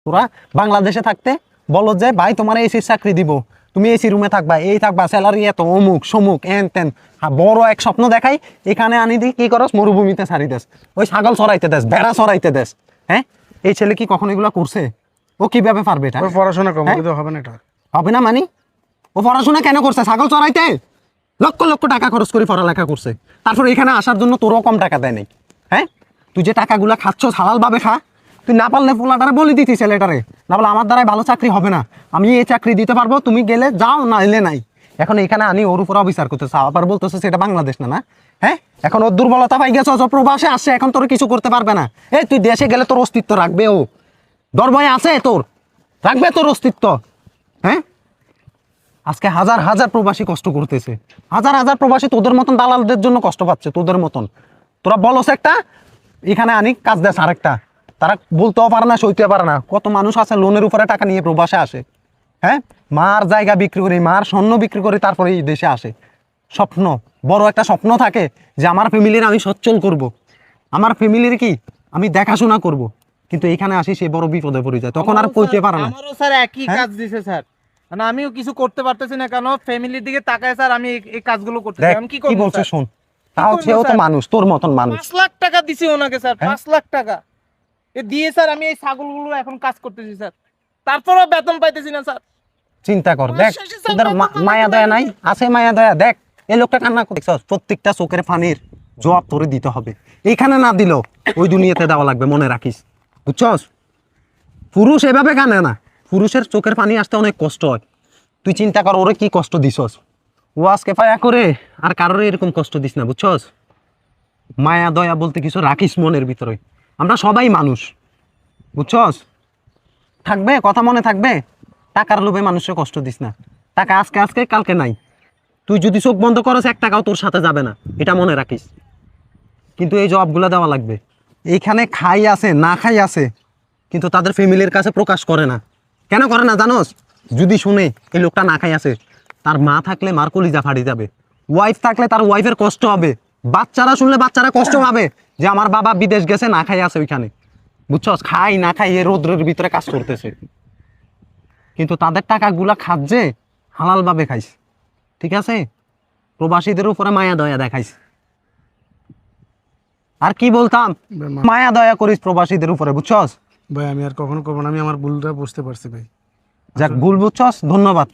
তোরা বাংলাদেশে থাকতে বলো যে ভাই তোমার এসির চাকরি দিব, তুমি এসি রুমে থাকবা, এই থাকবা, স্যালারি এত, অমুক সমুক এন তেন, বড় এক স্বপ্ন দেখাই, এখানে আনি দি কি করস, মরুভূমিতে ছাড়ি দেস, ওই ছাগল চড়াইতে দেস, ভেড়া চড়াইতে দেস। হ্যাঁ, এই ছেলে কি কখনো এগুলো করছে? ও কিভাবে পারবে এটা? পড়াশোনা কম হবে না, এটা হবে না মানে? ও পড়াশোনা কেন করছে? ছাগল চড়াইতে লক্ষ লক্ষ টাকা খরচ করে পড়ালেখা করছে, তারপর এখানে আসার জন্য তোরও কম টাকা দেয় নাই। হ্যাঁ, তুই যে টাকাগুলা খাচ্ছ হালাল ভাবে খা, তুই না পারলে পোলাটারে বলে দিতি ছেলেটারে, না বলে আমার দ্বারাই ভালো চাকরি হবে না, আমি এই চাকরি দিতে পারবো, তুমি গেলে যাও, না এলে নাই। এখন এখানে আনি ওর উপর অবিচার করতেছে, আবার বলতেছে সেটা বাংলাদেশ না। না হ্যাঁ, এখন ওর দুর্বলতা পাই গেছ, প্রবাসে আসছে, এখন তোর কিছু করতে পারবে না। এই তুই দেশে গেলে তোর অস্তিত্ব রাখবে, ও দরবয়ে আছে তোর, রাখবে তোর অস্তিত্ব। হ্যাঁ, আজকে হাজার হাজার প্রবাসী কষ্ট করতেছে, হাজার হাজার প্রবাসী তোদের মতন দালালদের জন্য কষ্ট পাচ্ছে, তোদের মতন। তোরা বলস একটা, এখানে আনি কাজ দেশ আরেকটা, তারা বলতেও পারে না, সইতে পারে না। কত মানুষ আছে লোনের উপরে টাকা নিয়ে প্রবাসে আসে। হ্যাঁ, মার জায়গা বিক্রি করি, মার স্বর্ণ বিক্রি করি, তারপরে এই দেশে আসে। স্বপ্ন, বড় একটা স্বপ্ন থাকে যে আমার ফ্যামিলির আমি সচ্ছল করব, আমার ফ্যামিলির কি আমি দেখাশোনা করব, কিন্তু এখানে আসি সে বড় বিপদে পড়ে যায়, তখন আর কইতে পারে না। আমারও স্যার একই কাজ দিছে স্যার, মানে আমিও কিছু করতে পারতেছি না, কেন ফ্যামিলির দিকে তাকায় স্যার আমি এই কাজগুলো করতেছি, দেখ আমি কি কি করব বলছে স্যার? শোন, তাও সেও তো মানুষ, তোর মতন মানুষ। 5 লাখ টাকা দিছি ওনাকে স্যার, 5 লাখ টাকা এ দিয়ে স্যার আমি এই ছাগলগুলো এখন কাজ করতেছি স্যার, তারপরেও বেতন পাইতেছি না স্যার। চিন্তা কর, দেখ তোদের মায়া দয়া নাই, আছে মায়া দয়া? দেখ এই লোকটা কান্না করছে, প্রত্যেকটা চোখের পানির জবাব তোরে দিতে হবে, এইখানে না দিলেও ওই দুনিয়াতে দেওয়া লাগবে, মনে রাখিস, বুঝছস? পুরুষ এভাবে কানে না, পুরুষের চোখের পানি আসতে অনেক কষ্ট হয়। তুই চিন্তা কর ওরে কি কষ্ট দিছস, ও আজকে পায়া করে আর কারোর এরকম কষ্ট দিস না, বুঝছস? মায়া দয়া বলতে কিছু রাখিস মনের ভিতরে, আমরা সবাই মানুষ, বুঝছস? থাকবে কথা মনে থাকবে, টাকার লোভে মানুষের কষ্ট দিস না, টাকা আজকে আজকে কালকে নাই, তুই যদি চোখ বন্ধ করস 1 টাকাও তোর সাথে যাবে না, এটা মনে রাখিস। কিন্তু এই জবাবগুলো দেওয়া লাগবে। এইখানে খাই আছে না খাই আছে, কিন্তু তাদের ফ্যামিলির কাছে প্রকাশ করে না। কেন করে না জানোস? যদি শুনে এই লোকটা না খাই আছে, তার মা থাকলে মার কলিজা ফাড়ি যাবে, ওয়াইফ থাকলে তার ওয়াইফের কষ্ট হবে, বাচ্চারা শুনলে বাচ্চারা কষ্ট পাবে যে আমার বাবা বিদেশ গেছে না খাই আছে ওইখানে, বুঝছস? খাই না খাই এ রোদ্রের ভিতরে কাজ করতেছে, কিন্তু তাদের টাকাগুলা খাচ্ছে হালাল ভাবে খাইস, ঠিক আছে? প্রবাসীদের উপরে মায়া দয়া দেখাইস। আর কি বলতাম, মায়া দয়া করিস প্রবাসীদের উপরে, বুঝছস? ভাই আমি আর কখনো করবো না, আমি আমার ভুলটা বুঝতে পারছি ভাই। যাক, ভুল বুঝছস, ধন্যবাদ।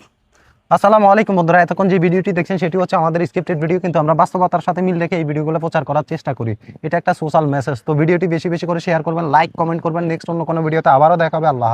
আসসালামু আলাইকুম বন্ধুরা, এতক্ষণ যে ভিডিওটি দেখছেন সেটি হচ্ছে আমাদের স্ক্রিপ্টেড ভিডিও, কিন্তু আমরা বাস্তবতার সাথে মিল রেখে এই ভিডিওগুলো প্রচার করার চেষ্টা করি, এটা একটা সোশ্যাল মেসেজ। তো ভিডিওটি বেশি বেশি করে শেয়ার করবেন, লাইক কমেন্ট করবেন। নেক্সট অন্য কোনো ভিডিওতে আবারও দেখা হবে। আল্লাহ।